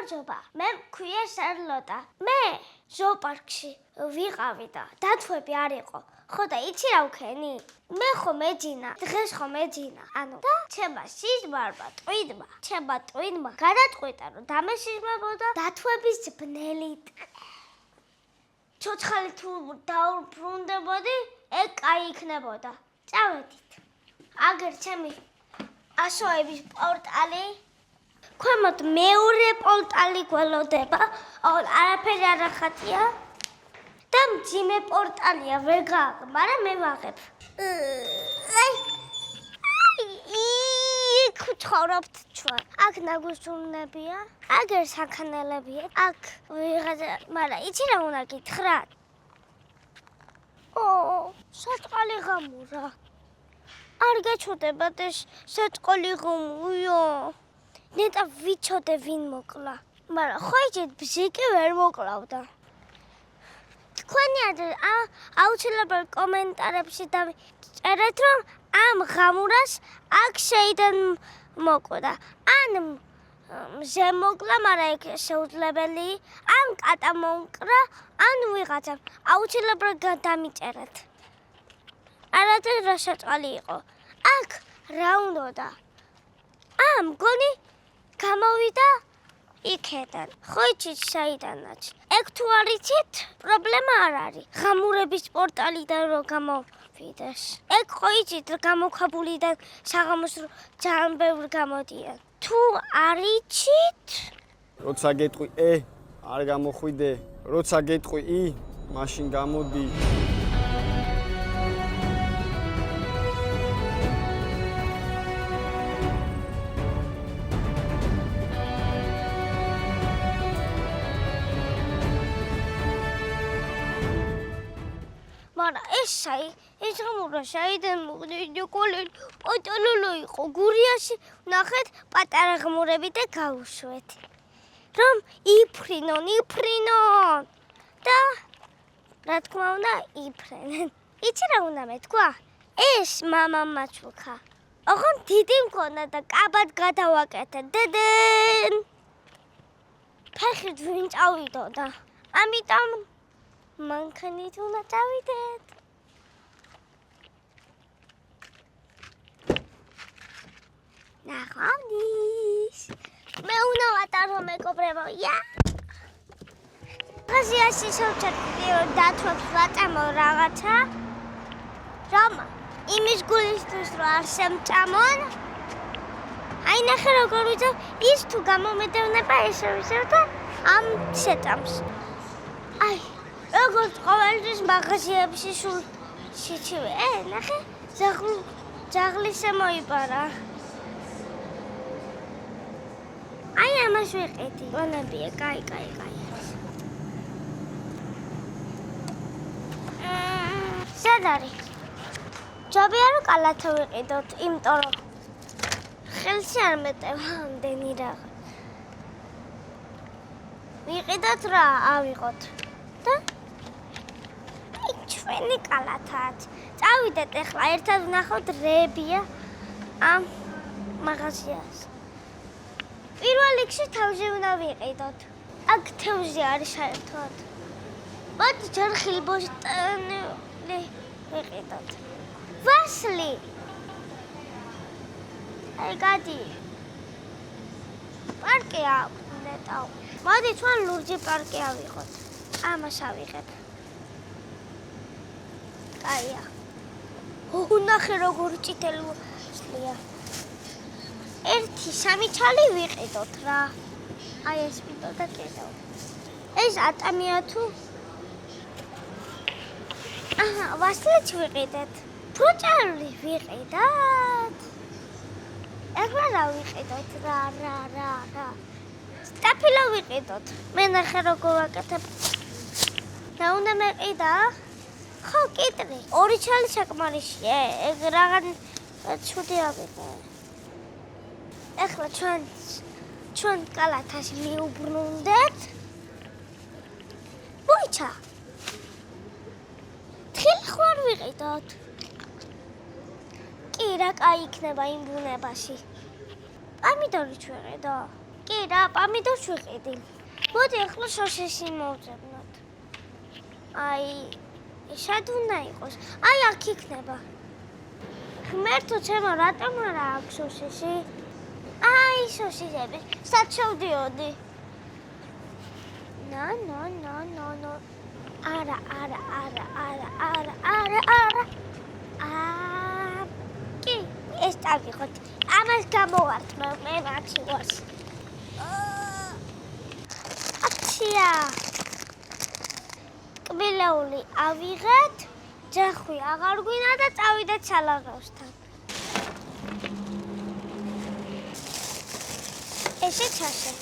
გამარჯობა. მე მქვია შარლოტა. მე ზოოპარკში ვიყავი და დათვები არ იყო. ხო და იცი რა ვქენი? მე ხომ ეძინა, დღეს ხომ ეძინა. ანუ და ჩემმა სიზმარმა ტვინმა, ჩემმა ტვინმა გადაწყვიტა, რომ დამესიზმრებოდა დათვების ბნელი. ცოცხალი თუ დაუბრუნდებოდი, ეგ კაი იქნებოდა. წავედით. აგერ ჩემი ასოების პორტალი ქვემოთ მეორე პორტალი გველოდება, არაფერი არ ახატია და მძიმე პორტალია, ვერ გააღებ, მაგრამ მე ვაღებ. იქ ვცხოვრობთ ჩვენ. აქ ნაგუსუნებია, აგერ საქანელებია, აქ ვიღაცა, მაგრამ იცი რა უნდა გითხრა? საწყალი ღამურა. არ გეჩვდებათ ეს საწყალი ღამურია. ნეტა ვიცოდე ვინ მოკლა, მაგრამ ხო იცით ბზიკი ვერ მოკლავდა. თქვენი აუცილებლად კომენტარებში დაწერეთ, რომ ამ ღამურას აქ შეიდან მოკვდა. ან მზე მოკლა, მაგრამ ეგ შეუძლებელი, ან კატა მომკრა, ან ვიღაცა. აუცილებლად დამიწერეთ. არადა რა საწყალი იყო. აქ რა უნდოდა? მგონი გამოვიდა იქედან. ხო იცით საიდანაც. ეგ თუ არ იცით, პრობლემა არ არის. ღამურების პორტალიდან რო გამოვიდეს. ეგ ხო იცით, გამოქვაბულიდან საღამოს ძალიან ბევრი გამოდიან. თუ არ იცით, როცა გეტყვი არ გამოხვიდე. როცა გეტყვი მაშინ გამოდი. ეს ღამურა საიდან მოგდიო კოლენ პატალოლო იყო გურიაში ნახეთ პატარა ღამურები და გავუშვეთ რომ იფრინონ და რა თქმა უნდა იფრენენ იცი რა უნდა მეთქვა ეს მამამ მაჩუქა ოღონდ დიდი მქონდა და კაბად გადავაკეთე დედენ ფეხით ვინ წავიდოდა ამიტომ მანქანით უნდა წავიდეთ ნახვამდის მე უნდა ვატარო მეგობრებო ხაზიაში შევჩერდი დათვებს ვაწამო რაღაცა რომ იმის გულისთვის რომ არ შემწამონ აი ნახე როგორ ვიძებ ის თუ გამომედევნება ისევ და ამ შეწამს აი როგორც ყოველთვის მაღაზიებში სულ სიჩივე ნახე ძაღლი შემოიპარა აი ამას ვიყიდი ვანებია კაი სად არის ჯობია რომ კალათი ვიყიდოთ იმიტომ რომ ხელში არ მეტევა ამდენი რაღაც ვიყიდოთ რა ავიღოთ და ჩვენი კალათაც წავიდეთ ახლა ერთად ვნახოთ რეებია ამ მაღაზიას პირველ რიგში თავზე უნდა ვიყიდოთ აქ თევზი არის საერთოდ მოდი ჯერ ხილბოსტანი ვიყიდოთ ვასლი აი გადი პარკი აქვს ნეტავ მოდი ჩვენ ლურჯი პარკი ავიღოთ ამას ავიღებ კაია ნახე როგორ ჭიტელია ერთი სამი ჩალი ვიყიდოთ რა აი ეს ვიდო და კიდევ ეს ატამია თუ ვასლიც ვიყიდეთ ფუჭარი ვიყიდოთ ეხლა რა ვიყიდოთ რა სტაფილო ვიყიდოთ მე ნახე როგორ ვაკეთებ და უნდა მეყიდა ხო კიტრი ორი ჩალი საკმარისია ეგ რაღაც ჩუდი ავიღე ეხლა ჩვენ კალათაში მიუბრუნდეთ მოიცა თხილი ხوار ვიყიდოთ კი რა კაი იქნება იმ ბუნებაში პომიდორი ჩვეყედო კი რა, პამიდორს ვიყიდი. მოდი ახლა სოსისი მოვძებნოთ. აი, შად უნდა იყოს. აი, აქ იქნება. ღმერთო, ჩემო, რატომ არა აქვს სოსისი? აი, სოსისები. სად შევდიოდი? No. Არა. კი, ეს წავიღოთ. ამას გამოვართ, მე მათი ვარს. აცია. კბილეული ავიღეთ. ჯახვი აღარ გვინა და წავიდეთ სალაღოსთან. ესე ჩაშე.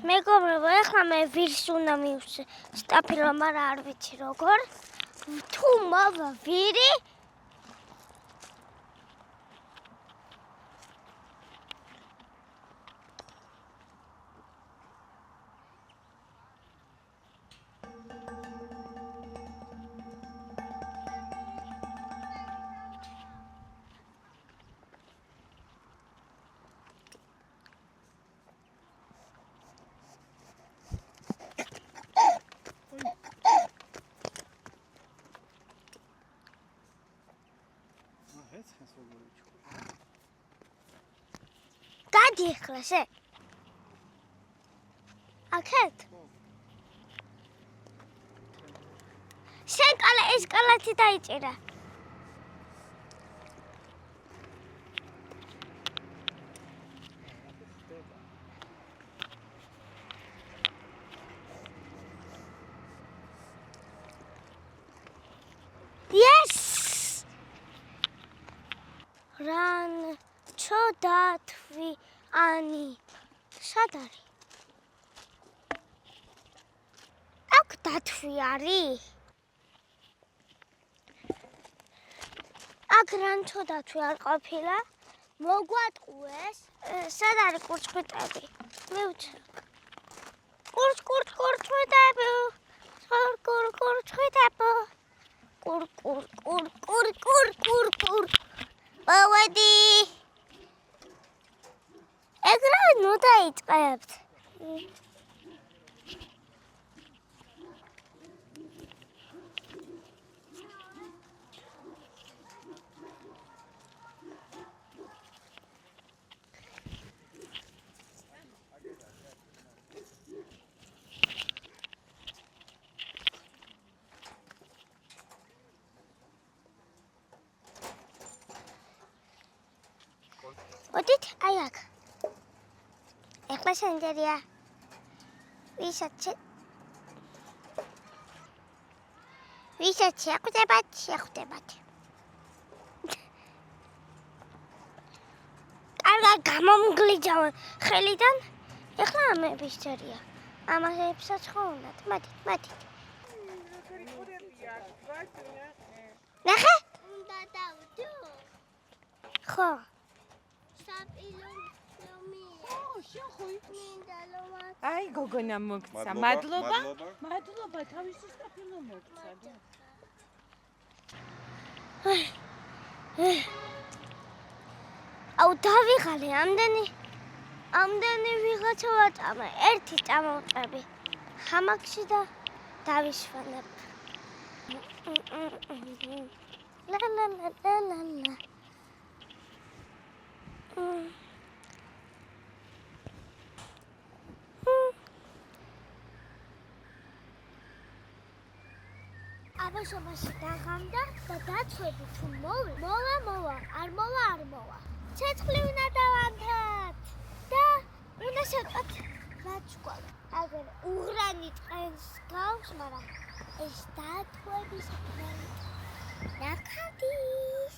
მეგობრებო, ახლა მე ვირს უნდა მივსე სტაფილო, მაგრამ არ ვიცი როგორ. თუ მოვა ვირი, გადი ახლა შე. აქეთ. შენ ეს კალათი დაიჭირა. დათვიანი. სად არის? აქ დათვი არის? აქ რანჩო დათვი არ ყოფილა? მოგვატყუეს? სად არის კურჩხვითები? მივუჩნე. კურჩხვითები. კურჩხვითები. კურ. მოვედი. ეგრე ნუ დაიწყებთ. Odit, ayak. Ეხლა შენჯერია. ვისაც შეხვდებათ. კარგად გამომგლიჯავ ხელიდან. ეხლა ამების ჯერია. ამასაც ხო უნდათ. მათით. ნახე? უნდა დავდო. ხო. აი გოგონა მოგცა. მადლობა თავისი სტაფილო მოგცა. აუ დავიღალე ამდენი ვიღაცა ვაწამე. ერთი წამოვწები. ხამაკში და დავიშვანებ. ლა. აბაშობაში დაღამდა და დაცვები თუ მოვა, არ მოვა. ცეცხლი უნდა დავანთათ და უნდა შევწოთ რაჭკვალ. აგერ უღრანი ტყენს გავს, მაგრამ ეს დათვების ნაკადის